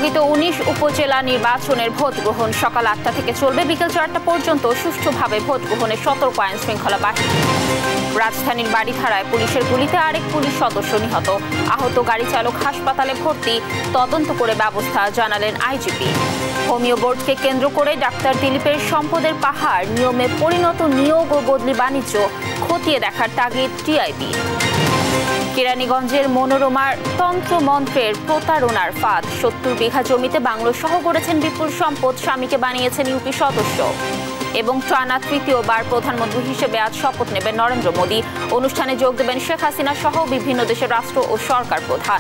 স্থগিত ১৯ উপজেলা নির্বাচনের ভোট গ্রহণ সকাল ৮টা থেকে চলবে, বিকেল ৪টা পর্যন্ত সুষ্ঠুভাবে ভোট গ্রহণে সতর্ক আইন শৃঙ্খলা বাহিনী। রাজধানীর বাড়িধারায় পুলিশের গুলিতে আরেক পুলিশ সদস্য নিহত, আহত গাড়ি চালক হাসপাতালে ভর্তি, তদন্ত করে ব্যবস্থা জানালেন আইজিপি। হোমিও বোর্ডকে কেন্দ্র করে ডাক্তার দিলীপের সম্পদের পাহাড়, নিয়মে পরিণত নিয়োগ ও বদলি বাণিজ্য খতিয়ে দেখার তাগিদ টিআইবি। কেরানীগঞ্জের মনোরমার তন্ত্রমন্ত্রের প্রতারণার ফাঁদ, ৭০ বিঘা জমিতে বাংলো সহ গড়েছেন বিপুল সম্পদ, স্বামীকে বানিয়েছেন ইউপি সদস্য। এবং টানা তৃতীয়বার প্রধানমন্ত্রী হিসেবে আজ শপথ নেবেন নরেন্দ্র মোদী। অনুষ্ঠানে যোগ দেবেন শেখ হাসিনা সহ বিভিন্ন দেশের রাষ্ট্র ও সরকার প্রধান।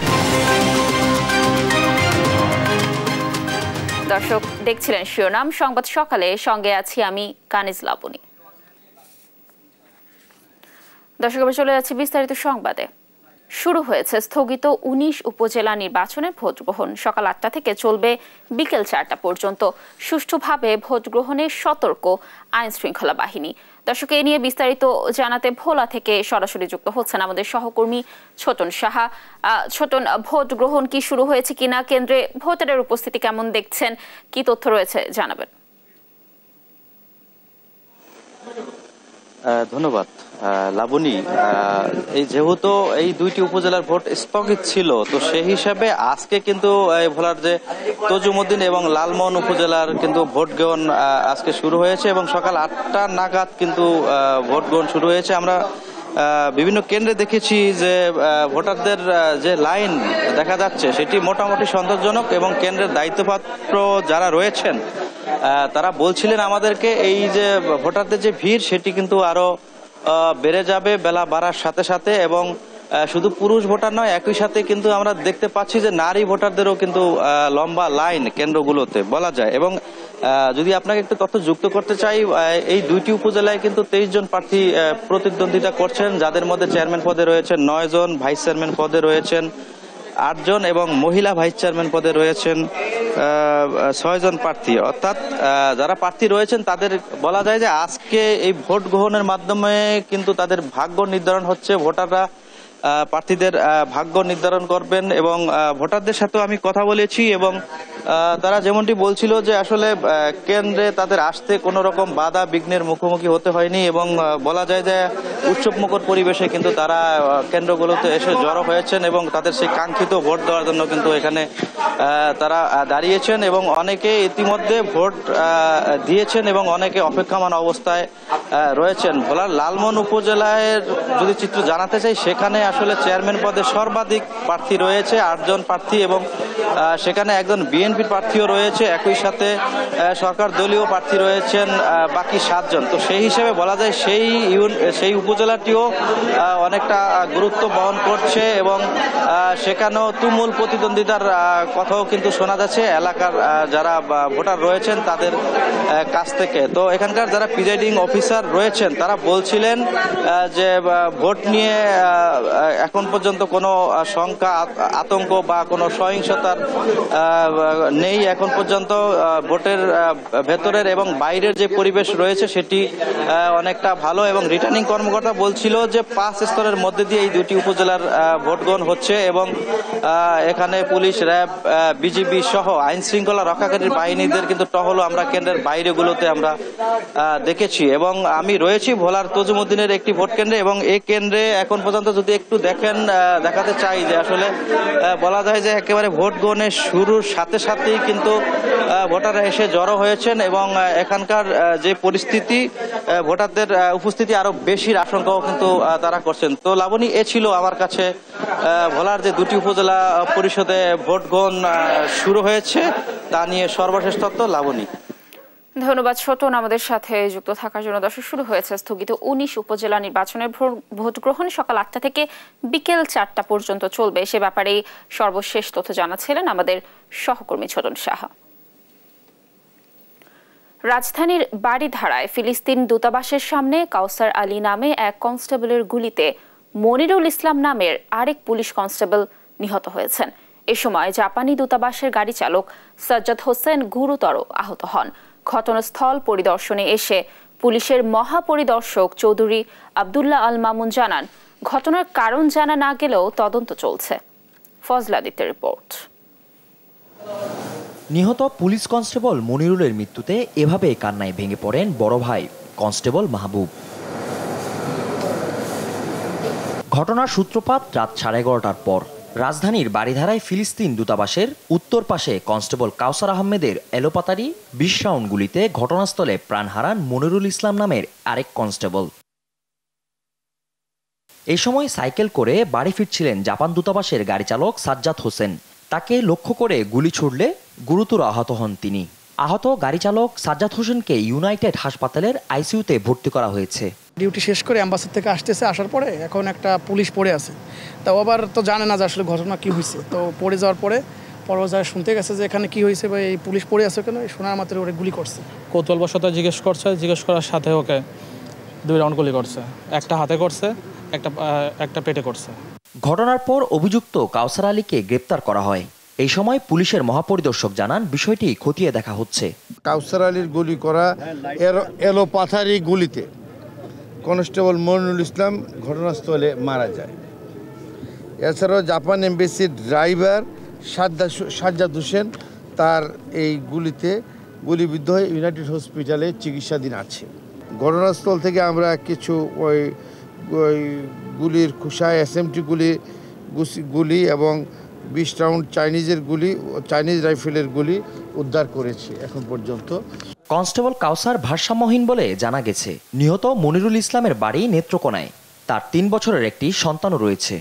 দর্শক দেখছিলেন শিরোনাম সংবাদ সকালে, সঙ্গে আছি আমি কানিজ লাবণী। দর্শক এবার চলে যাচ্ছি বিস্তারিত সংবাদে। শুরু হয়েছে স্থগিত ১৯ উপজেলা নির্বাচনের ভোট গ্রহণ, সকাল ৮টা থেকে চলবে বিকেল ৪টা পর্যন্ত। সুষ্ঠুভাবে ভোট গ্রহণে সতর্ক আইন শৃঙ্খলা বাহিনী। দর্শক এ নিয়ে বিস্তারিত জানাতে ভোলা থেকে সরাসরি যুক্ত হচ্ছেন আমাদের সহকর্মী ছোটন সাহা। ছোটন, ভোট গ্রহণ কি শুরু হয়েছে কিনা, কেন্দ্রে ভোটারের উপস্থিতি কেমন দেখছেন, কি তথ্য রয়েছে জানাবেন। ধন্যবাদ লাবণী। এই যেহেতু এই দুইটি উপজেলার ভোট স্থগিত ছিল, তো সেই হিসাবে আজকে কিন্তু ভোলার যে তজুমুদ্দিন এবং লালমোহন উপজেলার কিন্তু ভোট গ্রহণ আজকে শুরু হয়েছে এবং সকাল ৮টা নাগাদ কিন্তু ভোট গ্রহণ শুরু হয়েছে। আমরা বিভিন্ন কেন্দ্রে দেখেছি যে ভোটারদের যে লাইন দেখা যাচ্ছে সেটি মোটামুটি সন্তোষজনক এবং কেন্দ্রের দায়িত্বপ্রাপ্ত যারা রয়েছেন তারা বলছিলেন আমাদেরকে এই যে ভোটারদের যে ভিড় সেটি কিন্তু আরো বেড়ে যাবে বেলা বাড়ার সাথে সাথে, এবং শুধু পুরুষ ভোটার নয়, একই সাথে কিন্তু আমরা দেখতে পাচ্ছি যে নারী ভোটারদেরও কিন্তু লম্বা লাইন কেন্দ্রগুলোতে বলা যায়। এবং যদি আপনাকে একটু তথ্য যুক্ত করতে চাই, এই দুইটি উপজেলায় কিন্তু 23 জন প্রার্থী প্রতিদ্বন্দ্বিতা করছেন, যাদের মধ্যে চেয়ারম্যান পদে রয়েছেন 9 জন, ভাইস চেয়ারম্যান পদে রয়েছেন 8 জন এবং মহিলা ভাইস চেয়ারম্যান পদে রয়েছেন 6 জন প্রার্থী। অর্থাৎ যারা প্রার্থী রয়েছেন তাদের বলা যায় যে আজকে এই ভোট গ্রহণের মাধ্যমে কিন্তু তাদের ভাগ্য নির্ধারণ হচ্ছে। ভোটাররা প্রার্থীদের ভাগ্য নির্ধারণ করবেন এবং ভোটারদের সাথেও আমি কথা বলেছি এবং তারা যেমনটি বলছিল যে আসলে কেন্দ্রে তাদের আসতে কোনো রকম বাধা বিঘ্নের মুখোমুখি হতে হয়নি এবং বলা যায় যে উৎসবমুখর পরিবেশে কিন্তু তারা কেন্দ্রগুলোতে এসে জড়ো হয়েছেন এবং তাদের সেই কাঙ্ক্ষিত ভোট দেওয়ার জন্য কিন্তু এখানে তারা দাঁড়িয়েছেন এবং অনেকে ইতিমধ্যে ভোট দিয়েছেন এবং অনেকে অপেক্ষমান অবস্থায় রয়েছেন। ভোলার লালমোহন উপজেলায় যদি চিত্র জানাতে চাই, সেখানে আসলে চেয়ারম্যান পদে সর্বাধিক প্রার্থী রয়েছে 8 জন প্রার্থী এবং সেখানে একজন বিএনপির প্রার্থীও রয়েছে, একই সাথে সরকার দলীয় প্রার্থী রয়েছেন বাকি 7 জন। তো সেই হিসেবে বলা যায় সেই উপজেলাটিও অনেকটা গুরুত্ব বহন করছে এবং সেখানেও তুমুল প্রতিদ্বন্দ্বিতার কথাও কিন্তু শোনা যাচ্ছে এলাকার যারা ভোটার রয়েছেন তাদের কাছ থেকে। তো এখানকার যারা প্রিজাইডিং অফিসার রয়েছেন তারা বলছিলেন যে ভোট নিয়ে এখন পর্যন্ত কোনো শঙ্কা আতঙ্ক বা কোনো সহিংসতার নেই এখন পর্যন্ত। ভোটের ভেতরের এবং বাইরের যে পরিবেশ রয়েছে সেটি অনেকটা ভালো এবং রিটার্নিং কর্মকর্তা বলছিল যে 5 স্তরের মধ্যে দিয়ে এই দুটি উপজেলার ভোট গ্রহণ হচ্ছে এবং এখানে পুলিশ, র্যাব, বিজিবি সহ আইন শৃঙ্খলা রক্ষাকারী বাহিনীদের কিন্তু টহলও আমরা কেন্দ্রের বাইরেগুলোতে আমরা দেখেছি। এবং আমি রয়েছি ভোলার তজুমুদ্দিনের একটি ভোট কেন্দ্রে এবং এই কেন্দ্রে এখন পর্যন্ত যদি একটু দেখাতে চাই যে আসলে বলা যায় যে একেবারে ভোট গ্রহণের শুরুর সাথে সাথেই কিন্তু ভোটাররা এসে জড়ো হয়েছেন এবং এখানকার যে পরিস্থিতি, ভোটারদের উপস্থিতি আরো বেশির আশঙ্কাও কিন্তু তারা করছেন। তো লাবণী, এ ছিল আমার কাছে ভোলার যে দুটি উপজেলা পরিষদে ভোট গ্রহণ শুরু হয়েছে তা নিয়ে সর্বশেষ তথ্য। লাবণী, ধন্যবাদ ছোটন আমাদের সাথে যুক্ত থাকার জন্য। দর্শক, শুরু হয়েছে স্থগিত ১৯ উপজেলা নির্বাচনের ভোট গ্রহণ, সকাল ৮টা থেকে বিকেল ৪টা পর্যন্ত চলবে। সে ব্যাপারে সর্বশেষ তথ্য জানাচ্ছিলেন আমাদের সহকর্মী ছোটন সাহা। রাজধানীর বাড়িধারায় ফিলিস্তিন দূতাবাসের সামনে কাউসার আলী নামে এক কনস্টেবলের গুলিতে মনিরুল ইসলাম নামের আরেক পুলিশ কনস্টেবল নিহত হয়েছেন। এ সময় জাপানি দূতাবাসের গাড়ি চালক সাজ্জাদ হোসেন গুরুতর আহত হন। ঘটনাস্থল পরিদর্শনে এসে পুলিশের মহাপরিদর্শক চৌধুরী আব্দুল্লাহ আল মামুন জানান, ঘটনার কারণ জানা না গেলেও তদন্ত চলছে। ফজলা আদিত্যের রিপোর্ট। নিহত পুলিশ কনস্টেবল মনিরুলের মৃত্যুতে এভাবে কান্নায় ভেঙে পড়েন বড় ভাই কনস্টেবল মাহবুব। ঘটনার সূত্রপাত রাত 11:30টার পর রাজধানীর বারিধারায় ফিলিস্তিন দূতাবাসের উত্তর পাশে কনস্টেবল কাউসার আহমেদের এলোপাতারি 20 রাউন্ড গুলিতে ঘটনাস্থলে প্রাণ হারান মনিরুল ইসলাম নামের আরেক কনস্টেবল। এই সময় সাইকেল করে বাড়ি ফিরছিলেন জাপান দূতাবাসের গাড়ি চালক সাজ্জাদ হোসেন। তাকে লক্ষ্য করে গুলি ছুড়লে গুরুতর আহত হন তিনি। আহত গাড়ি চালক সাজ্জাদ হোসেনকে ইউনাইটেড হাসপাতালের আইসিইউতে ভর্তি করা হয়েছে। ডিউটি শেষ করে অ্যাম্বাসি থেকে আসার পরে এখন একটা পুলিশ পড়ে আছে, তাও আবার তো জানে না যে আসলে ঘটনা কী হয়েছে। তো পড়ে যাওয়ার পরে পরবর্তী শুনতে গেছে যে এখানে কী হয়েছে বা এই পুলিশ পড়ে আছে কেন, শোনার মাত্র ওরে গুলি করছে। কৌতূহলবশত জিজ্ঞেস করার সাথে ওকে 2 রাউন্ড গুলি করছে, একটা হাতে করছে, একটা পেটে করছে। ঘটনার পর অভিযুক্ত কাউসার আলীকে গ্রেপ্তার করা হয়। এই সময় পুলিশের মহাপরিদর্শক জানান বিষয়টি খতিয়ে দেখা হচ্ছে। কাউসার আলীর গুলি করা এলোপাথারি গুলিতে কনস্টেবল মনিরুল ইসলাম ঘটনাস্থলে মারা যায়। এছাড়াও জাপান এমবেসির ড্রাইভার সাজ্জাদ হোসেন তার এই গুলিতে গুলিবিদ্ধ হয়ে ইউনাইটেড হসপিটালে চিকিৎসাধীন আছে। ঘটনাস্থল থেকে আমরা কিছু ওই গুলির খোসা, এসএমটি গুলি এবং 20 রাউন্ড চাইনিজ রাইফেলের গুলি উদ্ধার করেছি এখন পর্যন্ত। কনস্টেবল কাউসার ভারসাম্যহীন বলে জানা গেছে। নিহত মনিরুল ইসলামের বাড়ি নেত্রকোনায়। তার 3 বছরের একটি সন্তানও রয়েছে।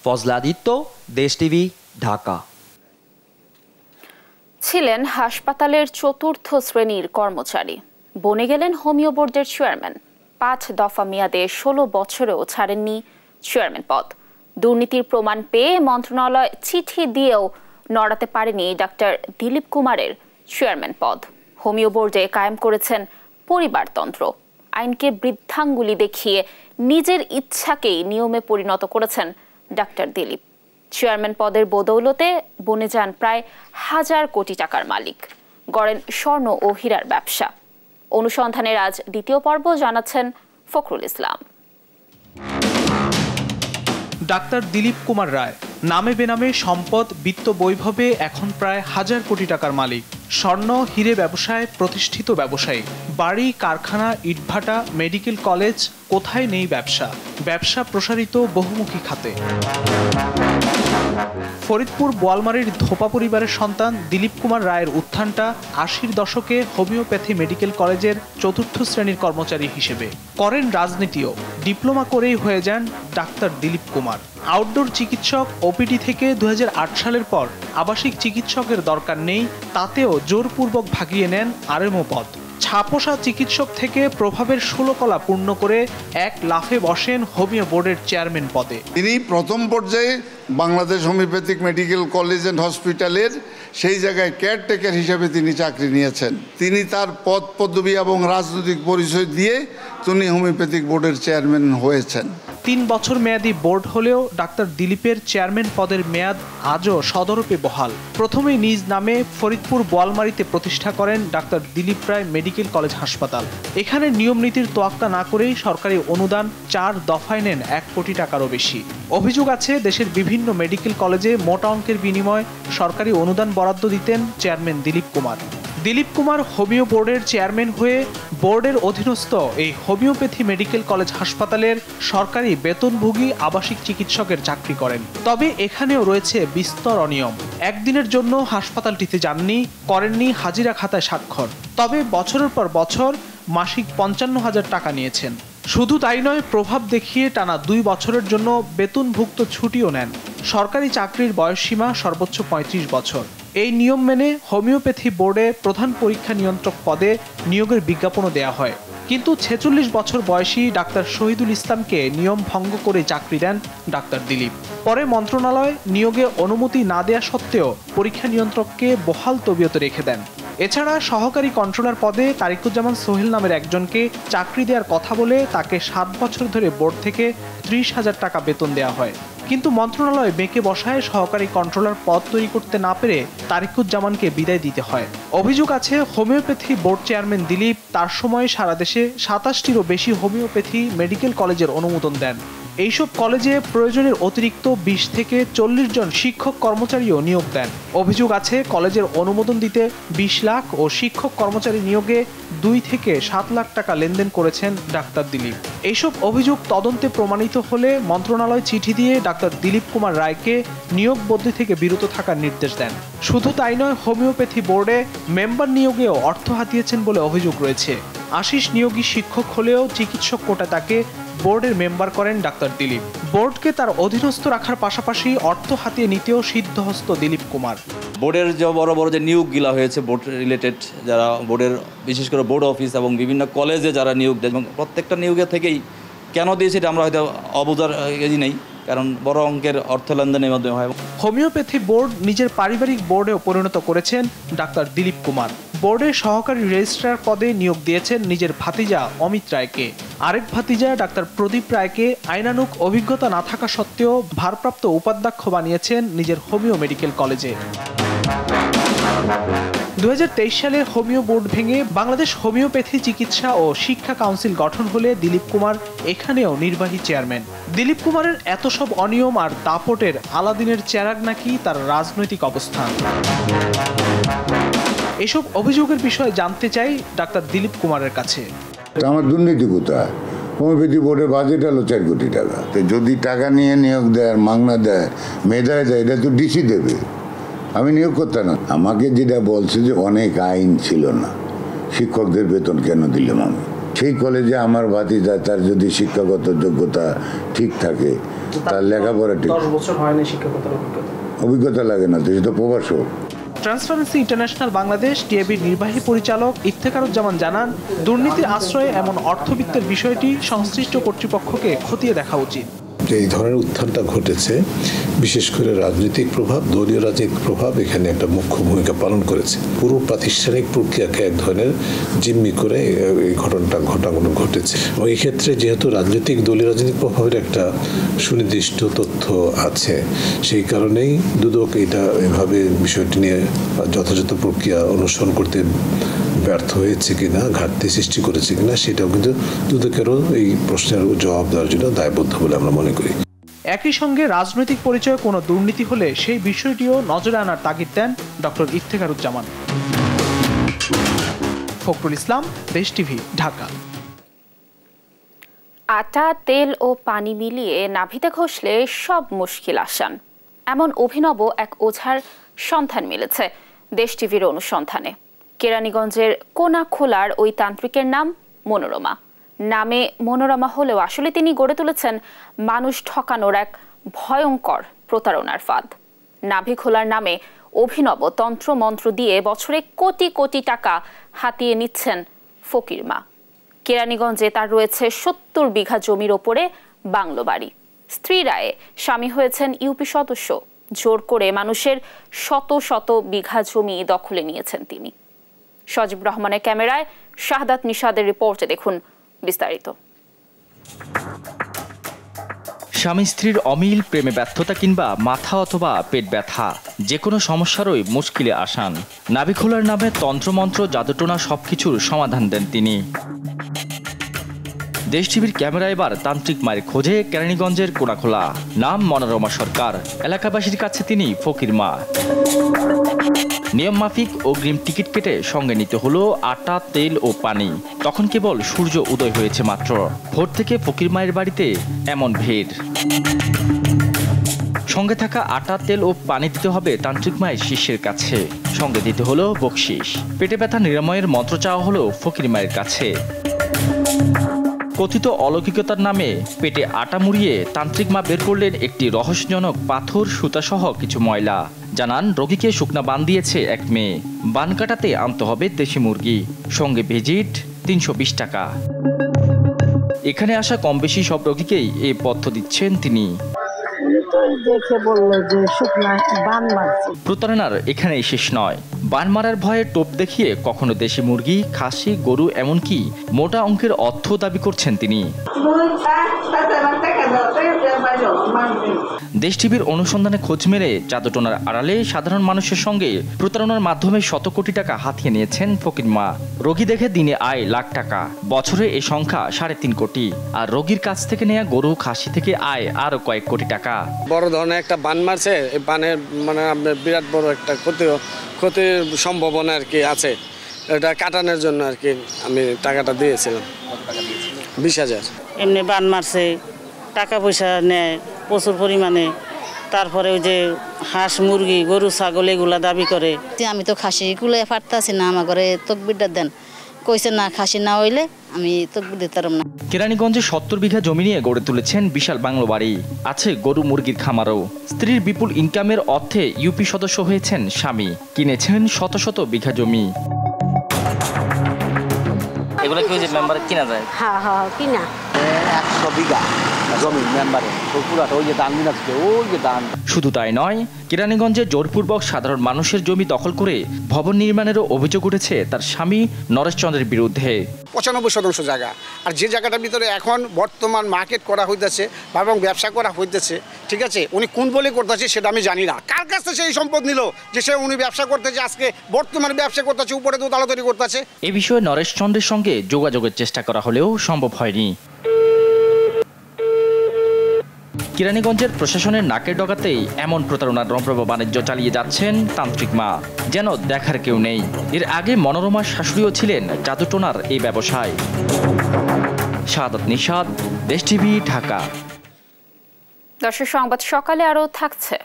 ফজলা আদিত্য, দেশ টিভি, ঢাকা। ছিলেন হাসপাতালের 4র্থ শ্রেণীর কর্মচারী, বনে গেলেন হোমিও বোর্ডের চেয়ারম্যান। 5 দফা মেয়াদে 16 বছরেও ছাড়েননি চেয়ারম্যান পদ। দুর্নীতির প্রমাণ পেয়ে মন্ত্রণালয় চিঠি দিয়েও নড়াতে পারেনি ডাক্তার দিলীপ কুমারের চেয়ারম্যান পদ। হোমিও বোর্ডে কায়েম করেছেন পরিবারতন্ত্র। আইনকে বৃদ্ধাঙ্গুলি দেখিয়ে নিজের ইচ্ছাকেই নিয়মে পরিণত করেছেন ডাক্তার দিলীপ। চেয়ারম্যান পদের বদৌলতে বনে যান প্রায় 1000 কোটি টাকার মালিক, গড়েন স্বর্ণ ও হীরার ব্যবসা। অনুসন্ধানের আজ 2য় পর্ব, জানাচ্ছেন ফখরুল ইসলাম। ডাক্তার দিলীপ কুমার রায় নামে বেনামে সম্পদ, বিত্ত বৈভবে এখন প্রায় 1000 কোটি টাকার মালিক। স্বর্ণ হীরে ব্যবসায় প্রতিষ্ঠিত ব্যবসায়ী। বাড়ি, কারখানা, ইটভাটা, মেডিকেল কলেজ, কোথায় নেই ব্যবসা প্রসারিত বহুমুখী খাতে। ফরিদপুর বোয়ালমারীর ধোপা পরিবারের সন্তান দিলীপ কুমার রায়ের উত্থানটা 80-র দশকে হোমিওপ্যাথি মেডিকেল কলেজের 4র্থ শ্রেণীর কর্মচারী হিসেবে। করেন রাজনীতিও। ডিপ্লোমা করেই হয়ে যান ডাক্তার দিলীপ কুমার। আউটডোর চিকিৎসক ওপিডি থেকে 2008 সালের পর আবাসিক চিকিৎসকের দরকার নেই, তাতেও জোরপূর্বক ভাগিয়ে নেন আরএমও পদ। ছাপোষা চিকিৎসক থেকে প্রভাবের 16 কলা পূর্ণ করে এক লাফে বসেন হোমিও বোর্ডের চেয়ারম্যান পদে। তিনি প্রথম পর্যায়ে Bangladesh homeopathic medical college and হসপিটালের সেই জায়গায় কেয়ারটেকার হিসেবে তিনি চাকরি নিয়েছেন। তিনি তার পদ পদবি এবং রাজনৈতিক পরিচয় দিয়ে তিনি হোমিওপ্যাথিক বোর্ডের চেয়ারম্যান হয়েছেন। 3 বছর মেয়াদী বোর্ড হলেও ডাক্তার দিলীপের চেয়ারম্যান পদের মেয়াদ আজও সদরূপে বহাল। প্রথমেই নিজ নামে ফরিদপুর বোয়ালমারীতে প্রতিষ্ঠা করেন ডাক্তার দিলীপ রায় মেডিকেল কলেজ হাসপাতাল। এখানে নিয়ম নীতির তোয়াক্কা না করেই সরকারি অনুদান 4 দফায় নেন 1 কোটি টাকারও বেশি। অভিযোগ আছে দেশের বিভিন্ন মেডিকেল কলেজে মোটা অঙ্কের বিনিময়ে সরকারি অনুদান বরাদ্দ দিতেন চেয়ারম্যান দিলীপ কুমার। দিলীপ কুমার হোমিও বোর্ডের চেয়ারম্যান হয়ে বোর্ডের অধীনস্থ এই হোমিওপ্যাথি মেডিকেল কলেজ হাসপাতালের সরকারি বেতনভোগী আবাসিক চিকিৎসকের চাকরি করেন। তবে এখানেও রয়েছে বিস্তর অনিয়ম। একদিনের জন্য হাসপাতালটিতে যাননি, করেননি হাজিরা খাতায় স্বাক্ষর। তবে বছরের পর বছর মাসিক 55,000 টাকা নিয়েছেন। শুধু তাই নয়, প্রভাব দেখিয়ে টানা 2 বছরের জন্য বেতনভুক্ত ছুটিও নেন। সরকারি চাকরির বয়সসীমা সর্বোচ্চ 35 বছর। এই নিয়ম মেনে হোমিওপ্যাথি বোর্ডে প্রধান পরীক্ষা নিয়ন্ত্রক পদে নিয়োগের বিজ্ঞাপনও দেয়া হয়। কিন্তু 46 বছর বয়সী ডাক্তার শহীদুল ইসলামকে নিয়ম ভঙ্গ করে চাকরি দেন ডাক্তার দিলীপ। পরে মন্ত্রণালয় নিয়োগে অনুমতি না দেয়া সত্ত্বেও পরীক্ষা নিয়ন্ত্রককে বহাল তবিয়তে রেখে দেন। এছাড়া সহকারী কন্ট্রোলার পদে তারিকুজ্জামান সোহেল নামের একজনকে চাকরি দেওয়ার কথা বলে তাকে 7 বছর ধরে বোর্ড থেকে 30,000 টাকা বেতন দেওয়া হয়। কিন্তু মন্ত্রণালয় বেঁকে বসায় সহকারী কন্ট্রোলার পদ তৈরি করতে না পেরে তারিকুজ্জামানকে বিদায় দিতে হয়। অভিযোগ আছে হোমিওপ্যাথি বোর্ড চেয়ারম্যান দিলীপ তার সময়ে সারা দেশে 27টিরও বেশি হোমিওপ্যাথি মেডিকেল কলেজের অনুমোদন দেন। এইসব কলেজে প্রয়োজনের অতিরিক্ত 20 থেকে 40 জন শিক্ষক কর্মচারীও নিয়োগ দেন। অভিযোগ আছে কলেজের অনুমোদন দিতে 20 লাখ ও শিক্ষক কর্মচারী নিয়োগে 2 থেকে 7 লাখ টাকা লেনদেন করেছেন ডাক্তার দিলীপ। এইসব অভিযোগ তদন্তে প্রমাণিত হলে মন্ত্রণালয় চিঠি দিয়ে ডাক্তার দিলীপ কুমার রায়কে নিয়োগ বদলি থেকে বিরত থাকার নির্দেশ দেন। শুধু তাই নয়, হোমিওপ্যাথি বোর্ডে মেম্বার নিয়োগেও অর্থ হাতিয়েছেন বলে অভিযোগ রয়েছে। আশিস নিয়োগী শিক্ষক হলেও চিকিৎসক কোটা তাকে বোর্ডের মেম্বার করেন ডাক্তার দিলীপ। বোর্ডকে তার অধীনস্থ রাখার পাশাপাশি অর্থ হাতিয়ে নিতেও সিদ্ধহস্ত দিলীপ কুমার। বোর্ডের যে বড় বড় যে নিয়োগগুলো হয়েছে বোর্ড রিলেটেড, যারা বোর্ডের বিশেষ করে বোর্ড অফিস এবং বিভিন্ন কলেজে যারা নিয়োগ দেয়, এবং প্রত্যেকটা নিয়োগের থেকেই কেন দিয়েছে এটা আমরা হয়তো অবুঝার নেই, কারণ বড় অঙ্কের অর্থ লেনদেনের মাধ্যমে হয়। হোমিওপ্যাথি বোর্ড নিজের পারিবারিক বোর্ডেও পরিণত করেছেন ডাক্তার দিলীপ কুমার। বোর্ডের সহকারী রেজিস্ট্রার পদে নিয়োগ দিয়েছেন নিজের ভাতিজা অমিত রায়কে। আরেক ভাতিজা ডাক্তার প্রদীপ রায়কে আইনানুগ অভিজ্ঞতা না থাকা সত্ত্বেও ভারপ্রাপ্ত উপাধ্যক্ষ বানিয়েছেন নিজের হোমিও মেডিকেল কলেজে। 2023 সালে হোমিও বোর্ড ভেঙে বাংলাদেশ হোমিওপ্যাথি চিকিৎসা ও শিক্ষা কাউন্সিল গঠন হলে দিলীপ কুমার এখানেও নির্বাহী চেয়ারম্যান। দিলীপ কুমারের এত সব অনিয়ম আর দাপটের আলাদিনের চেরাগ নাকি তার রাজনৈতিক অবস্থান। এসব অভিযোগের বিষয়ে জানতে চাই ডাক্তার দিলীপ কুমারের কাছে। আমার দুর্নীতি কোথায়? হোমিওপ্যাথি বোর্ডের বাজেট হলো 4 কোটি টাকা। তো যদি টাকা নিয়ে নিয়োগ দেয়, মাগনা দেয়, মেধায় দেয়, এটা তো ডিসি দেবে। আমি নিয়োগ করতাম না। আমাকে যেটা বলছে যে অনেক আইন ছিল না, শিক্ষকদের বেতন কেন দিলাম আমি? সেই কলেজে আমার ভাতিজা, তার যদি শিক্ষাগত যোগ্যতা ঠিক থাকে, তার লেখাপড়া ঠিক, 10 বছর হয়নি শিক্ষকতার অভিজ্ঞতা লাগে না, তো সেটা প্রবাসক। ট্রান্সপারেন্সি ইন্টারন্যাশনাল বাংলাদেশ টিএবির নির্বাহী পরিচালক ইফতেখারুজ্জামান জানান, দুর্নীতির আশ্রয়ে এমন অর্থবিত্তের বিষয়টি সংশ্লিষ্ট কর্তৃপক্ষকে খতিয়ে দেখা উচিত। এই ধরনের উত্থানটা ঘটেছে, বিশেষ করে রাজনৈতিক প্রভাব, দলীয় রাজনৈতিক প্রভাব এখানে একটা মুখ্য ভূমিকা পালন করেছে। পুরো প্রাতিষ্ঠানিক প্রক্রিয়াকে এক ধরনের জিম্মি করে এই ঘটনাগুলো ঘটেছে। এবং এই ক্ষেত্রে যেহেতু রাজনৈতিক দলীয় রাজনৈতিক প্রভাবের একটা সুনির্দিষ্ট তথ্য আছে, সেই কারণেই দুদক এটা এভাবে বিষয়টি নিয়ে যথাযথ প্রক্রিয়া অনুসরণ করতে ব্যর্থ হয়েছে কিনা, ঘাটতি সৃষ্টি করেছে কিনা, সেটাও কিন্তু দুদকেরও এই প্রশ্নের জবাব দেওয়ার জন্য দায়বদ্ধ বলে আমরা মনে করি। একই সঙ্গে রাজনৈতিক পরিচয়ে কোনো দুর্নীতি হলে সেই বিষয়টিও নজরে আনার তাগিদ দেন ডক্টর ইফতেখারুজ্জামান। ফখরুল ইসলাম, দেশ টিভি, ঢাকা। আটা, তেল ও পানি মিলিয়ে নাভিতে ঘষলে সব মুশকিল আসান, এমন অভিনব এক ওঝার সন্ধান মিলেছে দেশ টিভির অনুসন্ধানে। কেরানীগঞ্জের কোনাখোলার ওই তান্ত্রিকের নাম মনোরমা। নামে মনোরমা হলেও আসলে তিনি গড়ে তুলেছেন মানুষ ঠকানোর এক ভয়ঙ্কর প্রতারণার ফাঁদ। নাভি খোলার নামে অভিনব তন্ত্র মন্ত্র দিয়ে বছরে কোটি কোটি টাকা হাতিয়ে নিচ্ছেন ফকির মা। কেরানীগঞ্জে তার রয়েছে 70 বিঘা জমির ওপরে বাংলো বাড়ি। স্ত্রী রায়ে স্বামী হয়েছেন ইউপি সদস্য। জোর করে মানুষের শত শত বিঘা জমি দখলে নিয়েছেন তিনি। সজীব রহমানের ক্যামেরায় শাহাদাত নিশাদের রিপোর্টে দেখুন বিস্তারিত। স্বামী স্ত্রীর অমিল, প্রেমে ব্যর্থতা কিংবা মাথা অথবা পেট ব্যথা, যে কোনো সমস্যারই মুশকিলে আসান। নাভি খোলার নামে তন্ত্রমন্ত্র, জাদুটোনা সবকিছুর সমাধান দেন তিনি। দেশ টিভির ক্যামেরা এবার তান্ত্রিক মায়ের খোঁজে কেরানীগঞ্জের কোনাখোলা। নাম মনোরমা সরকার। এলাকাবাসীর কাছে তিনি ফকির মা। নিয়ম মাফিক অগ্রিম টিকিট কেটে সঙ্গে নিতে হলো আটা, তেল ও পানি। তখন কেবল সূর্য উদয় হয়েছে মাত্র। ভোর থেকে ফকির মায়ের বাড়িতে এমন ভিড়। সঙ্গে থাকা আটা, তেল ও পানি দিতে হবে তান্ত্রিক মায়ের শিষ্যের কাছে। সঙ্গে দিতে হলো বকশিশ। পেটে ব্যথা নিরাময়ের মন্ত্র চাওয়া হলো ফকির মায়ের কাছে। কথিত অলৌকিকতার নামে পেটে আটা মুড়িয়ে তান্ত্রিক মা বের করলেন একটি রহস্যজনক পাথর, সুতাসহ কিছু ময়লা। জানান, রোগীকে শুকনা বান দিয়েছে এক মেয়ে। বান কাটাতে আনতে হবে দেশি মুরগি, সঙ্গে ভিজিট 320 টাকা। এখানে আসা কম বেশি সব রোগীকেই এই পথ্য দিচ্ছেন তিনি। প্রতারণার এখানেই শেষ নয়। বান মারার ভয়ে টোপ দেখিয়ে কখনো দেশি মুরগি, খাসি, গরু, এমনকি মোটা অঙ্কের অর্থ দাবি করছেন তিনি। দেশ টিভির অনুসন্ধানে খোঁজ মেলে জাদুটোনার আড়ালে সাধারণ মানুষের সঙ্গে প্রতারণার মাধ্যমে শত কোটি টাকা হাতিয়ে নিয়েছেন ফকির মা। রোগী দেখে দিনে আয় লাখ টাকা, বছরে এই সংখ্যা 3.5 কোটি। আর রোগীর কাছ থেকে নেওয়া গরু খাসি থেকে আয় আরো কয়েক কোটি টাকা। বড় ধরনের একটা বান মারছে, এই বানের মানে আপনার বিরাট বড় একটা ক্ষতির সম্ভাবনা আর কি আছে। এটা কাটানোর জন্য আর কি আমি টাকাটা দিয়েছিলাম 20,000। এমনি বান মারছে, টাকা পয়সা নেয় প্রচুর পরিমাণে। তারপরে ওই যে হাঁস মুরগি গরু ছাগল এগুলা দাবি করে। আমি তো খাসি গুলো পারতাছি না, আমার ঘরে তকবিরটা দেন কইছে না, খাসি না হইলে আমি তকবির দিতাম না। কেরানীগঞ্জে 70 বিঘা জমি নিয়ে গড়ে তুলেছেন বিশাল বাংলো বাড়ি, আছে গরু মুরগির খামারও। স্ত্রীর বিপুল ইনকামের অর্থে ইউপি সদস্য হয়েছেন স্বামী, কিনেছেন শত শত বিঘা জমি। এগুলো কি মেম্বারে কিনা যায়? হ্যাঁ হ্যাঁ কিনা 100 বিঘা জমি মেম্বারে পুরাটা ওই যে দান মিনাচ্ছে, ওই যে দান। শুধু তাই নয়, কেরানীগঞ্জে জোরপূর্বক সাধারণ মানুষের জমি দখল করে ভবন নির্মাণেরও অভিযোগ উঠেছে তার স্বামী নরেশ চন্দ্রের বিরুদ্ধে। 95% জায়গা, আর যে জায়গাটার ভিতরে এখন বর্তমান মার্কেট করা হইতেছে এবং ব্যবসা করা হইতেছে, ঠিক আছে, উনি কোন বলে করতেছে সেটা আমি জানি না। কার কাছ থেকে সেই সম্পদ নিল যে সে উনি ব্যবসা করতেছে, আজকে বর্তমানে ব্যবসা করতেছে, উপরে দোতলা তৈরি করতেছে। এ বিষয়ে নরেশ চন্দ্রের সঙ্গে যোগাযোগের চেষ্টা করা হলেও সম্ভব হয়নি। কেরানীগঞ্জের প্রশাসনের নাকের ডগাতেই এমন প্রতারণার রমরমা বাণিজ্য চালিয়ে যাচ্ছেন তান্ত্রিক মা, যেন দেখার কেউ নেই। এর আগে মনোরমার শাশুড়িও ছিলেন জাদুটোনার এই ব্যবসায়। শাহাদাত নিশাদ, দেশ টিভি, ঢাকা। দর্শক, সংবাদ সকালে আরও থাকছে।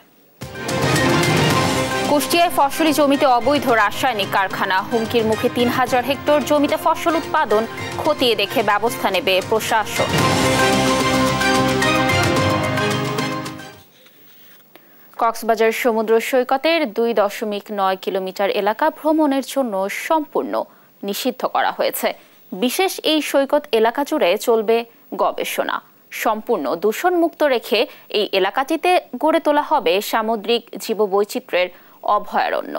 কুষ্টিয়ায় ফসলি জমিতে অবৈধ রাসায়নিক কারখানা, হুমকির মুখে 3000 হেক্টর জমিতে ফসল উৎপাদন খতিয়ে দেখে ব্যবস্থা নেবে প্রশাসন। কক্সবাজার সমুদ্র সৈকতের 2.9 কিলোমিটার এলাকা ভ্রমণের জন্য সম্পূর্ণ নিষিদ্ধ করা হয়েছে। বিশেষ এই সৈকত এলাকা জুড়ে চলবে গবেষণা। সম্পূর্ণ দূষণমুক্ত রেখে এই এলাকাটিতে গড়ে তোলা হবে সামুদ্রিক জীববৈচিত্র্যের অভয়ারণ্য।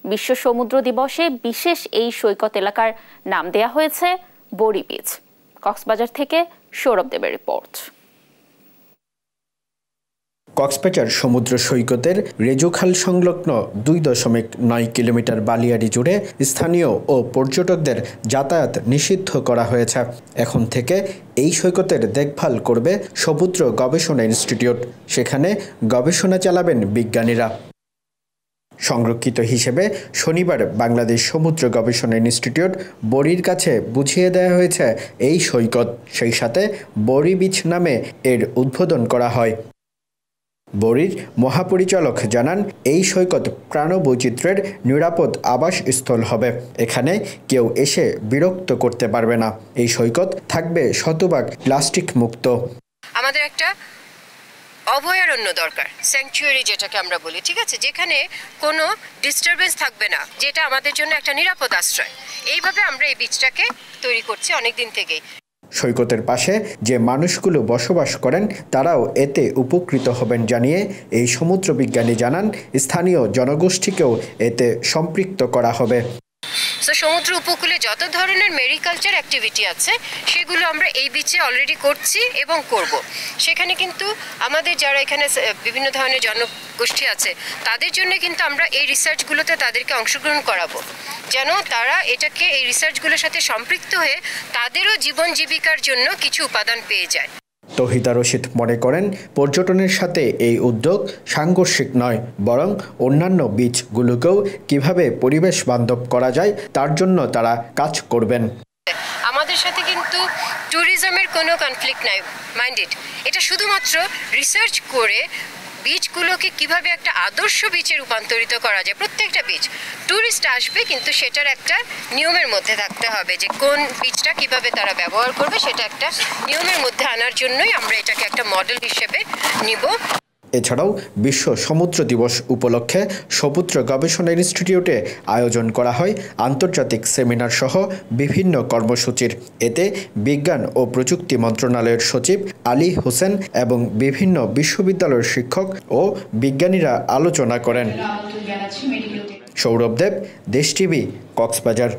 বিশ্ব সমুদ্র দিবসে বিশেষ এই সৈকত এলাকার নাম দেয়া হয়েছে বড়ি বিচ। কক্সবাজার থেকে সৌরভ দেবের রিপোর্ট। কক্সবাজার সমুদ্র সৈকতের রেজুখাল সংলগ্ন 2.9 কিলোমিটার বালিয়াড়ি জুড়ে স্থানীয় ও পর্যটকদের যাতায়াত নিষিদ্ধ করা হয়েছে। এখন থেকে এই সৈকতের দেখভাল করবে সমুদ্র গবেষণা ইনস্টিটিউট। সেখানে গবেষণা চালাবেন বিজ্ঞানীরা। সংরক্ষিত হিসেবে শনিবার বাংলাদেশ সমুদ্র গবেষণা ইনস্টিটিউট বড়ির কাছে বুঝিয়ে দেওয়া হয়েছে এই সৈকত। সেই সাথে বড়ি বিচ নামে এর উদ্বোধন করা হয়। বড়ির মহাপরিচালক জানান, এই সৈকত প্রাণবৈচিত্র্যের নিরাপদ আবাসস্থল হবে। এখানে কেউ এসে বিরক্ত করতে পারবে না। এই সৈকত থাকবে শতভাগ প্লাস্টিক মুক্ত। আমাদের একটা অভয়ারণ্য দরকার, স্যাংচুয়ারি যেটাকে আমরা বলি, ঠিক আছে, যেখানে কোনো ডিস্টারবেন্স থাকবে না, যেটা আমাদের জন্য একটা নিরাপদ আশ্রয়। এইভাবে আমরা এই বিচটাকে তৈরি করছি অনেক দিন থেকেই। সৈকতের পাশে যে মানুষগুলো বসবাস করেন তারাও এতে উপকৃত হবেন জানিয়ে এই সমুদ্র বিজ্ঞানী জানান, স্থানীয় জনগোষ্ঠীকেও এতে সম্পৃক্ত করা হবে। সমুদ্র উপকূলে যত ধরনের মেরিকালচার অ্যাক্টিভিটি আছে সেগুলো আমরা এই বিচে অলরেডি করছি এবং করব। সেখানে কিন্তু আমাদের যারা এখানে বিভিন্ন ধরনের জনগোষ্ঠী আছে তাদের জন্য কিন্তু আমরা এই রিসার্চগুলোতে তাদেরকে অংশগ্রহণ করাবো, যেন তারা এটাকে এই রিসার্চগুলোর সাথে সম্পৃক্ত হয়ে তাদেরও জীবন জীবিকার জন্য কিছু উপাদান পেয়ে যায়। তহিদা রশিদ মনে করেন, পর্যটনের সাথে এই উদ্যোগ সাংঘর্ষিক নয়, বরং অন্যান্য বিচগুলোকেও কিভাবে পরিবেশ বান্ধব করা যায় তার জন্য তারা কাজ করবেন। আমাদের সাথে কিন্তু ট্যুরিজমের কোনো কনফ্লিক্ট নাই, মাইন্ডেড। এটা শুধুমাত্র রিসার্চ করে বিচগুলোকে কিভাবে একটা আদর্শ বিচে রূপান্তরিত করা যায়। প্রত্যেকটা বিচ ট্যুরিস্ট আসবে, কিন্তু সেটার একটা নিয়মের মধ্যে থাকতে হবে যে কোন বিচটা কিভাবে তারা ব্যবহার করবে, সেটা একটা নিয়মের মধ্যে আনার জন্যই আমরা এটাকে একটা মডেল হিসেবে নিব। এছাড়াও বিশ্ব সমুদ্র দিবস উপলক্ষে সমুদ্র গবেষণা ইনস্টিটিউটে আয়োজন করা হয় আন্তর্জাতিক সেমিনার সহ বিভিন্ন কর্মসূচির। এতে বিজ্ঞান ও প্রযুক্তি মন্ত্রণালয়ের সচিব আলী হোসেন এবং বিভিন্ন বিশ্ববিদ্যালয়ের শিক্ষক ও বিজ্ঞানীরা আলোচনা করেন। সৌরভ দেব, দেশ টিভি, কক্সবাজার।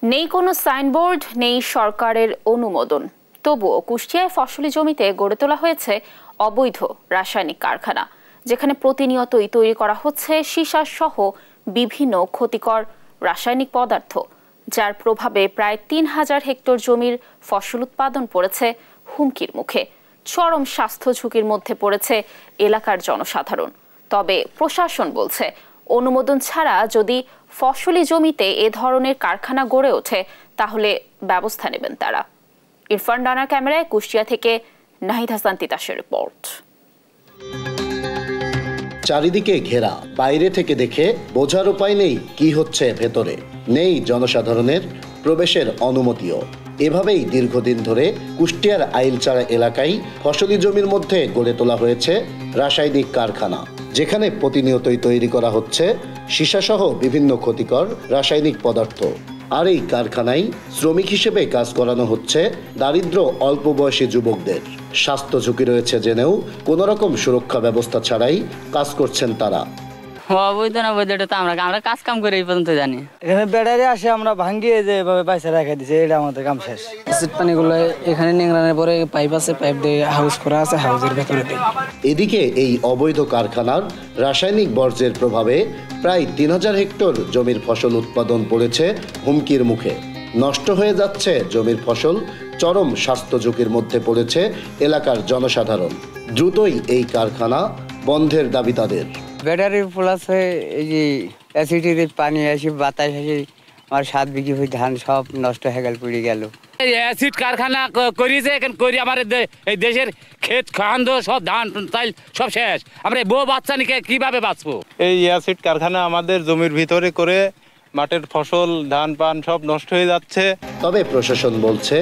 নেই কোনো সাইনবোর্ড, নেই সরকারের অনুমোদন, তবুও কুষ্টিয়ায় ফসলি জমিতে গড়ে তোলা হয়েছে অবৈধ রাসায়নিক কারখানা, যেখানে প্রতিনিয়তই তৈরি করা হচ্ছে সীসা সহ বিভিন্ন ক্ষতিকর রাসায়নিক পদার্থ, যার প্রভাবে প্রায় ৩,০০০ হেক্টর জমির ফসল উৎপাদন পড়েছে হুমকির মুখে। চরম স্বাস্থ্য ঝুঁকির মধ্যে পড়েছে এলাকার জনসাধারণ। তবে প্রশাসন বলছে, অনুমোদন ছাড়া যদি ফসলি জমিতে এ ধরনের কারখানা গড়ে ওঠে তাহলে ব্যবস্থা নেবেন তারা। ইরফান রানার ক্যামেরায় কুষ্টিয়া থেকে নাহিদ হাসান তিতাসের রিপোর্ট। চারিদিকে ঘেরা, বাইরে থেকে দেখে বোঝার উপায় নেই কি হচ্ছে ভেতরে। নেই জনসাধারণের প্রবেশের অনুমতিও। এভাবেই দীর্ঘদিন ধরে কুষ্টিয়ার আইলচারা এলাকায় ফসলি জমির মধ্যে গড়ে তোলা হয়েছে রাসায়নিক কারখানা, যেখানে প্রতিনিয়তই তৈরি করা হচ্ছে সীসাসহ বিভিন্ন ক্ষতিকর রাসায়নিক পদার্থ। আর এই কারখানায় শ্রমিক হিসেবে কাজ করানো হচ্ছে দারিদ্র অল্প বয়সী যুবকদের। স্বাস্থ্য ঝুঁকি রয়েছে জেনেও কোনো রকম সুরক্ষা ব্যবস্থা ছাড়াই কাজ করছেন তারা। অবৈধ না বৈধ এটা তো আমরা কাজ কাম করে এই পর্যন্ত জানি। এখানে বেড়ারে আসে আমরা ভাঙ্গিয়ে যে এভাবে পয়সা রেখে দিছে, এটা আমাদের কাম শেষ। অ্যাসিড পানিগুলো এখানে নিংড়ানোর পরে পাইপ আছে, পাইপ দিয়ে হাউস করা আছে, হাউসের ভেতরে দিই। এদিকে এই অবৈধ কারখানার রাসায়নিক বর্জ্যের প্রভাবে প্রায় ৩,০০০ হেক্টর জমির ফসল উৎপাদন পড়েছে হুমকির মুখে। নষ্ট হয়ে যাচ্ছে জমির ফসল, চরম স্বাস্থ্য ঝুঁকির মধ্যে পড়েছে এলাকার জনসাধারণ। দ্রুতই এই কারখানা বন্ধের দাবি তাদের। ব্যাটারি প্লাস এই যে অ্যাসিডের পানি আসি, বাতাস আসি, আমার 7 বিঘি ধান সব নষ্ট হয়ে গেল, পড়ে গেল। অ্যাসিড কারখানা করিছে, এখন করি আমার এই দেশের ক্ষেত খান্দ সব ধান তাই সব শেষ। আমরা বউ বাচ্চা নিয়ে কিভাবে বাঁচবো? এই অ্যাসিড কারখানা আমাদের জমির ভিতরে করে মাঠের ফসল ধান পান সব নষ্ট হয়ে যাচ্ছে। তবে প্রশাসন বলছে,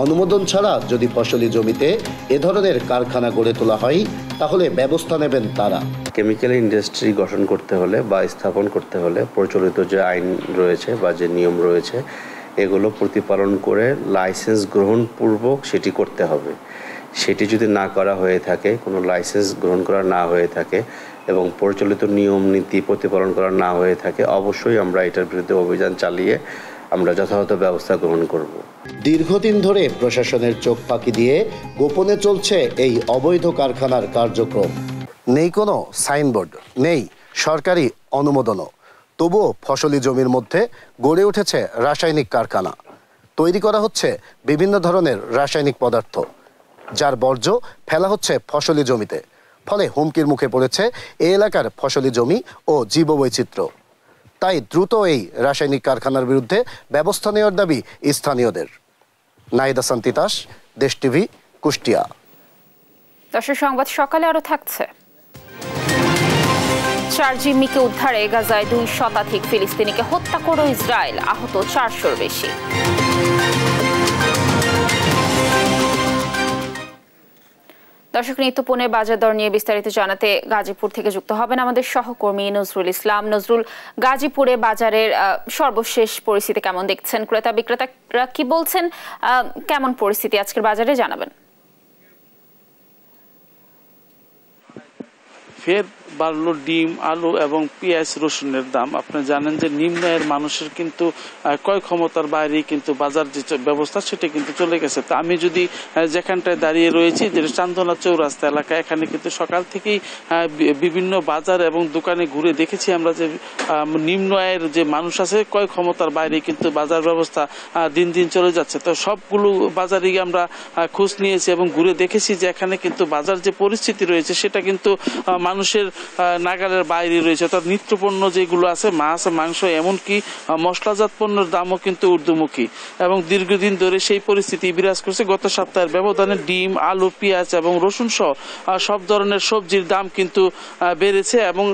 অনুমোদন ছাড়া যদি ফসলি জমিতে এ ধরনের কারখানা গড়ে তোলা হয় তাহলে ব্যবস্থা নেবেন তারা। কেমিক্যাল ইন্ডাস্ট্রি গঠন করতে হলে বা স্থাপন করতে হলে প্রচলিত যে আইন রয়েছে বা যে নিয়ম রয়েছে এগুলো প্রতিপালন করে লাইসেন্স গ্রহণপূর্বক সেটি করতে হবে। সেটি যদি না করা হয়ে থাকে, কোনো লাইসেন্স গ্রহণ করা না হয়ে থাকে এবং প্রচলিত নিয়ম নীতি প্রতিপালন করা না হয়ে থাকে, অবশ্যই আমরা এটার বিরুদ্ধে অভিযান চালিয়ে আমরা যথাযথ ব্যবস্থা গ্রহণ করব। দীর্ঘদিন ধরে প্রশাসনের চোখ ফাঁকি দিয়ে গোপনে চলছে এই অবৈধ কারখানার কার্যক্রম। নেই কোনো সাইনবোর্ড, নেই সরকারি অনুমোদনও, তবুও ফসলি জমির মধ্যে গড়ে উঠেছে রাসায়নিক কারখানা। তৈরি করা হচ্ছে বিভিন্ন ধরনের রাসায়নিক পদার্থ, যার বর্জ্য ফেলা হচ্ছে ফসলি জমিতে। ফলে হুমকির মুখে পড়েছে এই এলাকার ফসলি জমি ও জীববৈচিত্র্য। তাই দ্রুত এই রাসায়নিক কারখানার বিরুদ্ধে ব্যবস্থা নেওয়ার দাবি স্থানীয়দের। নাহিদ হাসান তিতাস, দেশ টিভি, কুষ্টিয়া। দর্শক, সংবাদ সকালে আরো থাকছে। 4 জিম্মিকে উদ্ধারে গাজায় 2 শতাধিক ফিলিস্তিনিকে হত্যা করল ইসরায়েল, আহত 400-র বেশি। দর্শক, নিত্যপণ্যের বাজার দর নিয়ে বিস্তারিত জানাতে গাজীপুর থেকে যুক্ত হবেন আমাদের সহকর্মী নজরুল ইসলাম। নজরুল, গাজীপুরে বাজারের সর্বশেষ পরিস্থিতি কেমন দেখছেন? ক্রেতা বিক্রেতারা কি বলছেন? কেমন পরিস্থিতি আজকের বাজারে জানাবেন। ফের বাড়লো ডিম, আলু এবং পেঁয়াজ রসুনের দাম। আপনি জানেন যে নিম্ন আয়ের মানুষের কিন্তু ক্রয় ক্ষমতার বাইরেই কিন্তু বাজার যে ব্যবস্থা সেটা কিন্তু চলে গেছে। তা আমি যদি যেখানটায় দাঁড়িয়ে রয়েছি, যে চান্দনা চৌরাস্তা এলাকা, এখানে কিন্তু সকাল থেকেই বিভিন্ন বাজার এবং দোকানে ঘুরে দেখেছি আমরা যে নিম্ন আয়ের যে মানুষ আছে ক্রয় ক্ষমতার বাইরে কিন্তু বাজার ব্যবস্থা দিন দিন চলে যাচ্ছে। তো সবগুলো বাজারেই আমরা খোঁজ নিয়েছি এবং ঘুরে দেখেছি যে এখানে কিন্তু বাজার যে পরিস্থিতি রয়েছে সেটা কিন্তু মানুষের নাগালের বাইরে রয়েছে। অর্থাৎ নিত্যপণ্য যেগুলো আছে, মাছ, মাংস, এমনকি মশলাজাত পণ্যের দামও কিন্তু ঊর্ধ্বমুখী এবং দীর্ঘদিন ধরে সেই পরিস্থিতি বিরাজ করছে। গত সপ্তাহের ব্যবধানে ডিম, আলু, পেঁয়াজ এবং রসুন সহ সব ধরনের সবজির দাম কিন্তু বেড়েছে এবং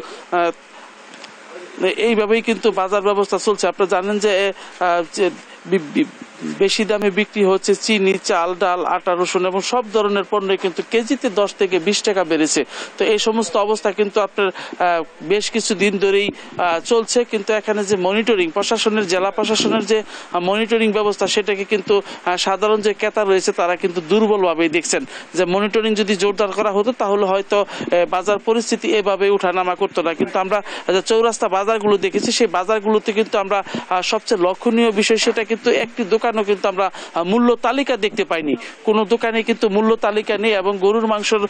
এইভাবেই কিন্তু বাজার ব্যবস্থা চলছে। আপনারা জানেন যে বেশি দামে বিক্রি হচ্ছে চিনি, চাল, ডাল, আটা, রসুন এবং সব ধরনের পণ্য কিন্তু কেজিতে 10 থেকে 20 টাকা বেড়েছে। তো এই সমস্ত অবস্থা কিন্তু আপনার বেশ কিছু দিন ধরেই চলছে। কিন্তু এখানে যে মনিটরিং, প্রশাসনের, জেলা প্রশাসনের যে মনিটরিং ব্যবস্থা, সেটাকে কিন্তু সাধারণ যে ক্রেতা রয়েছে তারা কিন্তু দুর্বলভাবেই দেখছেন। যে মনিটরিং যদি জোরদার করা হতো তাহলে হয়তো বাজার পরিস্থিতি এভাবে উঠানামা করতো না। কিন্তু আমরা চৌরাস্তা বাজারগুলো দেখেছি, সেই বাজারগুলোতে কিন্তু আমরা সবচেয়ে লক্ষণীয় বিষয় সেটা কিন্তু একটি দোকান দোকানেও কিন্তু আমরা মূল্য তালিকা দেখতে পাইনি, কোনো দোকানে কিন্তু মূল্য তালিকা নেই। এবং গরুর মাংসের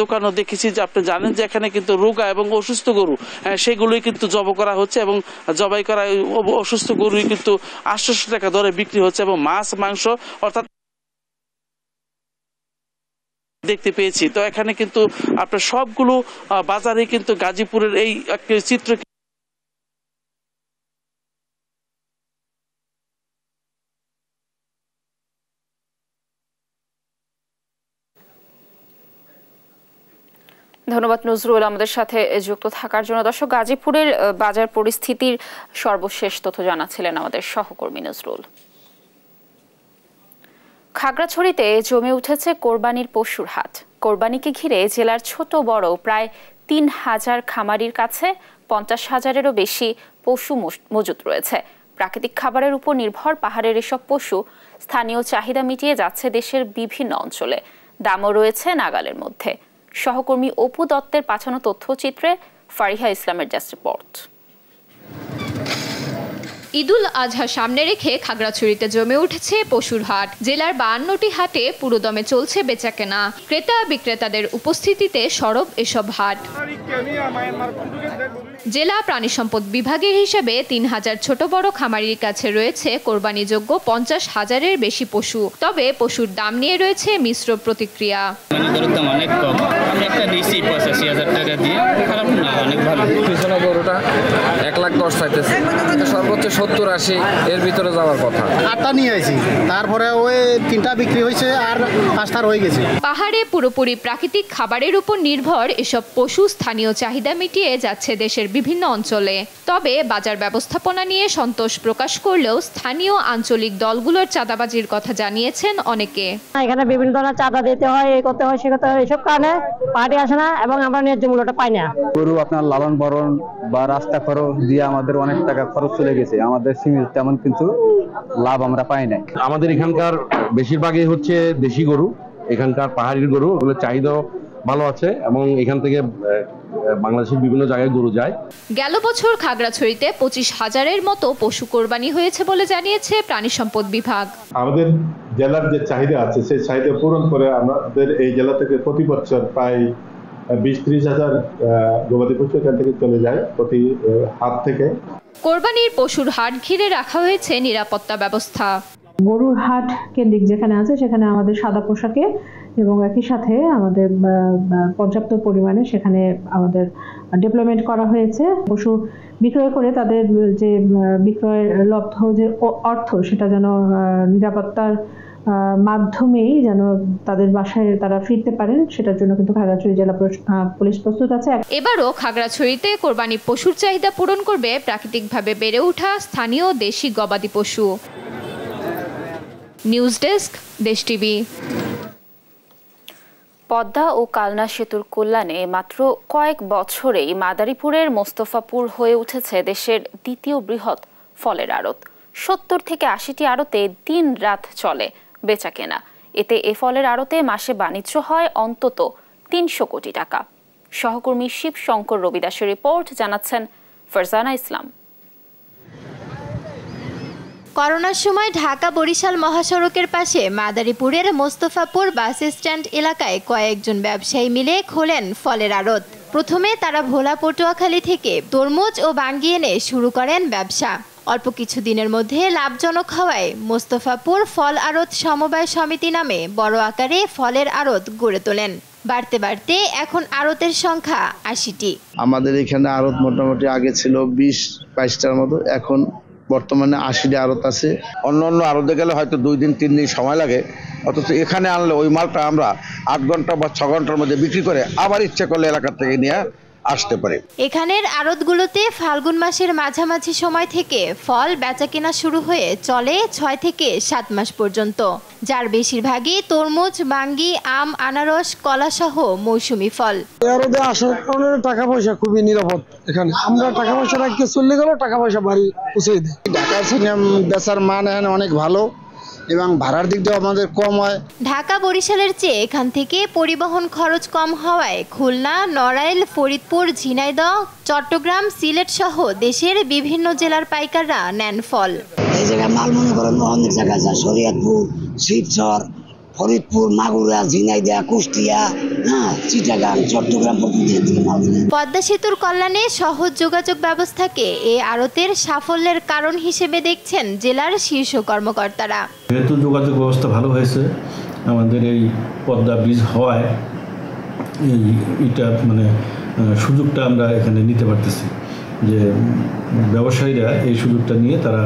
দোকানও দেখেছি যে আপনি জানেন যে এখানে কিন্তু রোগা এবং অসুস্থ গরু সেগুলোই কিন্তু জব করা হচ্ছে এবং জবাই করা অসুস্থ গরুই কিন্তু 800 টাকা দরে বিক্রি হচ্ছে। এবং মাছ মাংস অর্থাৎ দেখতে পেয়েছি। তো এখানে কিন্তু আপনার সবগুলো বাজারে কিন্তু গাজীপুরের এই চিত্র ধন্যবাদ নজরুল আমাদের সাথে যুক্ত থাকার জন্য। দর্শক, গাজীপুরের বাজার পরিস্থিতির সর্বশেষ তথ্য জানাচ্ছিলেন আমাদের সহকর্মী নজরুল। খাগড়াছড়িতে জমে উঠেছে কোরবানির পশুর হাট। কোরবানিকে ঘিরে জেলার ছোট বড় প্রায় 3000 খামারির কাছে 50,000-এরও বেশি পশু মজুত রয়েছে। প্রাকৃতিক খাবারের উপর নির্ভর পাহাড়ের এসব পশু স্থানীয় চাহিদা মিটিয়ে যাচ্ছে দেশের বিভিন্ন অঞ্চলে। দামও রয়েছে নাগালের মধ্যে। সহকর্মী অপু দত্তের পাঠানো তথ্যচিত্রে ফারিহা ইসলামের ডেস্ক রিপোর্ট। ঈদুল আজহা সামনে রেখে খাগড়াছড়িতে জমে উঠেছে পশুর হাট। জেলার 52টি হাটে পুরোদমে চলছে বেচাকেনা। ক্রেতা বিক্রেতাদের উপস্থিতিতে সরব এসব হাট। জেলা প্রাণী সম্পদ বিভাগের হিসেবে 3000 ছোট বড় খামারির কাছে রয়েছে কোরবানিযোগ্য 50,000-এর বেশি পশু। তবে পশুর দাম নিয়ে রয়েছে মিশ্র প্রতিক্রিয়া। অনেক কম, আমরা একটা দিয়েছি 85,000 টাকা দিয়ে, খারাপ না, অনেক ভালো। পিছনে গরুটা 1,10,000 চাইতেছে, সর্বোচ্চ 70-80 এর ভিতরে যাওয়ার কথা। 8টা নিয়ে আসি, তারপরে ওই 3টা বিক্রি হয়েছে আর 5টা রয়ে গেছে। পাহাড়ে পুরোপুরি প্রাকৃতিক খাবারের উপর নির্ভর এসব পশু স্থানীয় চাহিদা মিটিয়ে যাচ্ছে দেশের বিভিন্ন অঞ্চলে। তবে বাজার ব্যবস্থাপনা নিয়ে সন্তোষ প্রকাশ করলেও স্থানীয় আঞ্চলিক দলগুলোর চাঁদাবাজির কথা জানিয়েছেন অনেকে। এখানে বিভিন্ন ধরনের চাঁদা দিতে হয়, এই করতে হয়, সে করতে হয়, এসব কারণে পাহাড়ে আসে না এবং আমরা ন্যায্য মূল্যটা পাই না। গরু আপনার লালন পালন বা রাস্তা খরচ দিয়ে আমাদের অনেক টাকা খরচ চলে গেছে, আমাদের সীমিত তেমন কিন্তু লাভ আমরা পাই না। আমাদের এখানকার বেশিরভাগই হচ্ছে দেশি গরু, এখানকার পাহাড়ির গরু, ওগুলোর চাহিদা ভালো আছে এবং এখান থেকে বাংলাদেশের বিভিন্ন জায়গায় গরু যায়। গেল বছর খাগড়াছড়িতে 25,000-এর মতো পশু কোরবানি হয়েছে বলে জানিয়েছে প্রাণী সম্পদ বিভাগ। আমাদের জেলার যে চাহিদা আছে সেই চাহিদা পূরণ করে আমাদের এই জেলা থেকে প্রতি বছর প্রায় 20-30 হাজার গবাদি পশু এখান থেকে চলে যায় প্রতি হাট থেকে। কোরবানির পশুর হাট ঘিরে রাখা হয়েছে নিরাপত্তা ব্যবস্থা। গরুর হাট কেন্দ্রিক যেখানে আছে সেখানে আমাদের সাদা পোশাকে এবং একই সাথে আমাদের পর্যাপ্ত পরিমাণে সেখানে আমাদের ডেভেলপমেন্ট করা হয়েছে। পশু বিক্রয় করে তাদের যে বিক্রয়ের লব্ধ যে অর্থ সেটা যেন নিরাপত্তার মাধ্যমেই যেন তাদের বাসায় তারা ফিরতে পারেন, সেটার জন্য কিন্তু খাগড়াছড়ি জেলা পুলিশ প্রস্তুত আছে। এবারও খাগড়াছড়িতে কোরবানি পশুর চাহিদা পূরণ করবে প্রাকৃতিকভাবে বেড়ে ওঠা স্থানীয় দেশি গবাদি পশু। নিউজ ডেস্ক, দেশ টিভি। পদ্মা ও কালনা সেতুর কল্যাণে মাত্র কয়েক বছরেই মাদারীপুরের মোস্তফাপুর হয়ে উঠেছে দেশের দ্বিতীয় বৃহৎ ফলের আড়ত। 70 থেকে 80টি আড়তে দিন রাত চলে বেচাকেনা। এতে এ ফলের আড়তে মাসে বাণিজ্য হয় অন্তত 300 কোটি টাকা। সহকর্মী শিবশঙ্কর রবিদাসের রিপোর্ট, জানাচ্ছেন ফারজানা ইসলাম। করোনার সময় ঢাকা বরিশাল মহাসড়কের পাশে মাদারীপুরের মোস্তফাপুর বাস স্ট্যান্ড এলাকায় কয়েকজন ব্যবসায়ী মিলে খোলেন ফলের আড়ত। প্রথমে তারা ভোলা পটুয়াখালী থেকে তরমুজ ও বাঙ্গি এনে শুরু করেন ব্যবসা। অল্প কিছু দিনের মধ্যে লাভজনক হওয়ায় মোস্তফাপুর ফল আড়ত সমবায় সমিতি নামে বড় আকারে ফলের আড়ত গড়ে তোলেন। বাড়তে বাড়তে এখন আড়তের সংখ্যা 80টি। আমাদের এখানে আড়ত মোটামুটি আগে ছিল 20-22টার মতো, এখন বর্তমানে 80টি আড়ত আছে। অন্য অন্য আড়তে গেলে হয়তো 2 দিন 3 দিন সময় লাগে, অথচ এখানে আনলে ওই মালটা আমরা 8 ঘন্টা বা 6 ঘন্টার মধ্যে বিক্রি করে আবার ইচ্ছে করলে এলাকা থেকে নিয়ে আসতে পারে। এখানের আড়তগুলোতে ফাল্গুন মাসের মাঝামাঝি সময় থেকে ফল বেচাকেনা শুরু হয়ে চলে 6 থেকে 7 মাস পর্যন্ত, যার বেশিরভাগই তরমুজ, বাঙ্গি, আম, আনারস, কলা সহ মৌসুমি ফল। আড়তে আসার কারণে টাকা পয়সা খুবই নিরাপদ। এখানে আমরা টাকা পয়সা রাখতে চলে গেল, টাকা পয়সা বাড়ি পৌঁছে দেয়। ঢাকার বেচার মান এখানে অনেক ভালো এবং ভাড়ার দিক দিয়ে আমাদের কম হয়। ঢাকা বরিশালের চেয়ে এখান থেকে পরিবহন খরচ কম হওয়ায় খুলনা, নড়াইল, ফরিদপুর, ঝিনাইদহ, চট্টগ্রাম, সিলেট সহ দেশের বিভিন্ন জেলার পাইকাররা নেন ফল। এই জায়গায় মাল মনে করেন অনেক জায়গায় যায়, শরীয়তপুর, শিবচর, ফরিদপুর, মাগুরা, ঝিনাইদহ, কুষ্টিয়া, চিটাগাং, চট্টগ্রাম পর্যন্ত মাল যায়। পদ্মা সেতুর কল্যাণে সহজ যোগাযোগ ব্যবস্থাকে এই আড়তের সাফল্যের কারণ হিসেবে দেখছেন জেলার শীর্ষ কর্মকর্তারা। যেহেতু যোগাযোগ ব্যবস্থা ভালো হয়েছে, আমাদের এই পদ্মা ব্রিজ হওয়ায় এটা মানে সুযোগটা আমরা এখানে নিতে পারতেছি, যে ব্যবসায়ীরা এই সুযোগটা নিয়ে তারা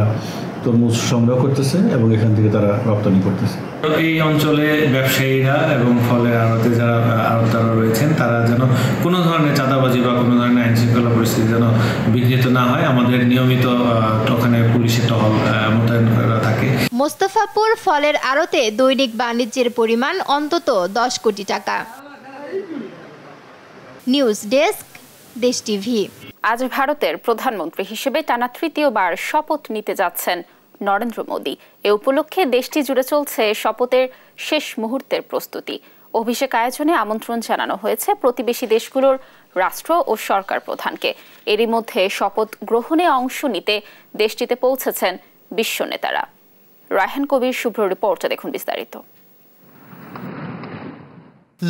তরমুজ সংগ্রহ করতেছে এবং এখান থেকে তারা রপ্তানি করতেছে। এই অঞ্চলে ব্যবসায়ীরা এবং ফলের আড়তে যারা আড়তদাররা রয়েছেন তারা যেন কোনো ধরনের চাঁদাবাজি বা কোনো ধরনের আইন শৃঙ্খলা পরিস্থিতি যেন বিঘ্নিত না হয়, আমাদের নিয়মিত ওখানে পুলিশের টহল মোতায়েন করা থাকে। মোস্তফাপুর ফলের আড়তে দৈনিক বাণিজ্যের পরিমাণ অন্তত 10 কোটি টাকা। নিউজ ডেস্ক, দেশ টিভি। আজ ভারতের প্রধানমন্ত্রী হিসেবে টানা তৃতীয়বার শপথ নিতে যাচ্ছেন নরেন্দ্র মোদী। এ উপলক্ষে দেশটি জুড়ে চলছে শপথের শেষ মুহূর্তের প্রস্তুতি। অভিষেক আয়োজনে আমন্ত্রণ জানানো হয়েছে প্রতিবেশী দেশগুলোর রাষ্ট্র ও সরকার প্রধানকে। এরই মধ্যে শপথ গ্রহণে অংশ নিতে দেশটিতে পৌঁছেছেন বিশ্ব নেতারা। রায়হান কবির শুভ্র রিপোর্টে দেখুন বিস্তারিত।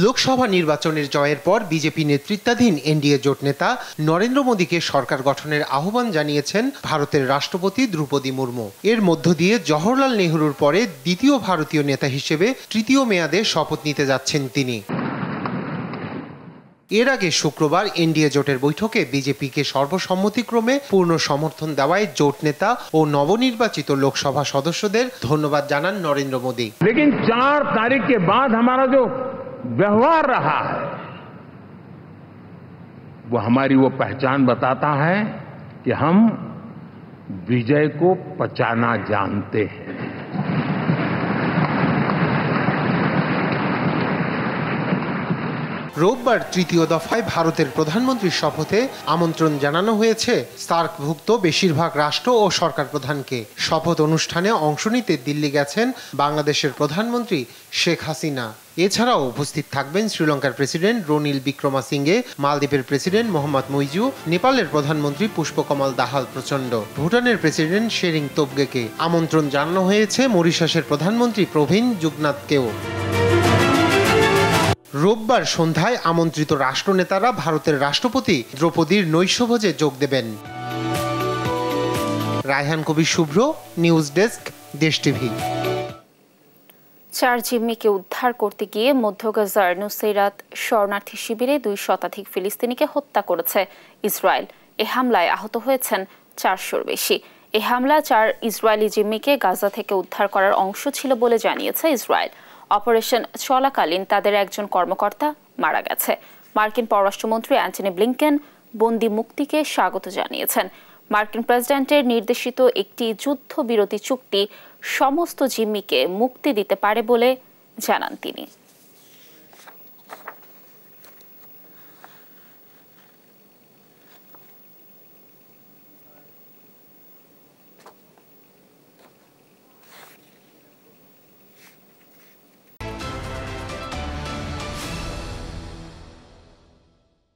লোকসভা নির্বাচনের জয়ের পর বিজেপি নেতৃত্বাধীন এনডিএ জোট নেতা নরেন্দ্র মোদীকে সরকার গঠনের আহ্বান জানিয়েছেন ভারতের রাষ্ট্রপতি দ্রৌপদী মুর্মু। এর মধ্য দিয়ে জওহরলাল নেহরুর পরে দ্বিতীয় ভারতীয় নেতা হিসেবে তৃতীয় মেয়াদে শপথ নিতে যাচ্ছেন তিনি। এর আগে শুক্রবার এনডিএ জোটের বৈঠকে বিজেপিকে সর্বসম্মতিক্রমে পূর্ণ সমর্থন দেওয়ায় জোট নেতা ও নবনির্বাচিত লোকসভা সদস্যদের ধন্যবাদ জানান নরেন্দ্র মোদী। लेकिन 4 तारीख के बाद हमारा जो व्यवहार रहा है वो हमारी वो पहचान बताता है कि हम विजय को पचाना जानते हैं। রোববার তৃতীয় দফায় ভারতের প্রধানমন্ত্রীর শপথে আমন্ত্রণ জানানো হয়েছে সার্কভুক্ত বেশিরভাগ রাষ্ট্র ও সরকার প্রধানকে। শপথ অনুষ্ঠানে অংশ নিতে দিল্লি গেছেন বাংলাদেশের প্রধানমন্ত্রী শেখ হাসিনা। এছাড়াও উপস্থিত থাকবেন শ্রীলঙ্কার প্রেসিডেন্ট রনিল বিক্রমাসিঙ্গে, মালদ্বীপের প্রেসিডেন্ট মোহাম্মদ মুইজু, নেপালের প্রধানমন্ত্রী পুষ্পকমল দাহাল প্রচণ্ড, ভুটানের প্রেসিডেন্ট শেরিং তোবগেকে। আমন্ত্রণ জানানো হয়েছে মরিশাসের প্রধানমন্ত্রী প্রবীণ যুগনাথকেও। রোববার সন্ধ্যায় আমন্ত্রিত রাষ্ট্রনেতারা ভারতের রাষ্ট্রপতি দ্রৌপদীর নৈশভোজে যোগ দেবেন। রায়হান কবির শুভ্র, নিউজ ডেস্ক, দেশ টিভি। 4 জিম্মিকে উদ্ধার করতে গিয়ে মধ্য গাজার নুসেইরাত শরণার্থী শিবিরে 2 শতাধিক ফিলিস্তিনিকে হত্যা করেছে ইসরায়েল। এ হামলায় আহত হয়েছেন 400-র বেশি। এ হামলা 4 ইসরায়েলি জিম্মিকে গাজা থেকে উদ্ধার করার অংশ ছিল বলে জানিয়েছে ইসরায়েল। অপারেশন চলাকালীন তাদের একজন কর্মকর্তা মারা গেছে। মার্কিন পররাষ্ট্রমন্ত্রী অ্যান্টনি ব্লিংকেন বন্দি মুক্তিকে স্বাগত জানিয়েছেন। মার্কিন প্রেসিডেন্টের নির্দেশিত একটি যুদ্ধবিরতি চুক্তি সমস্ত জিম্মিকে মুক্তি দিতে পারে বলে জানান তিনি।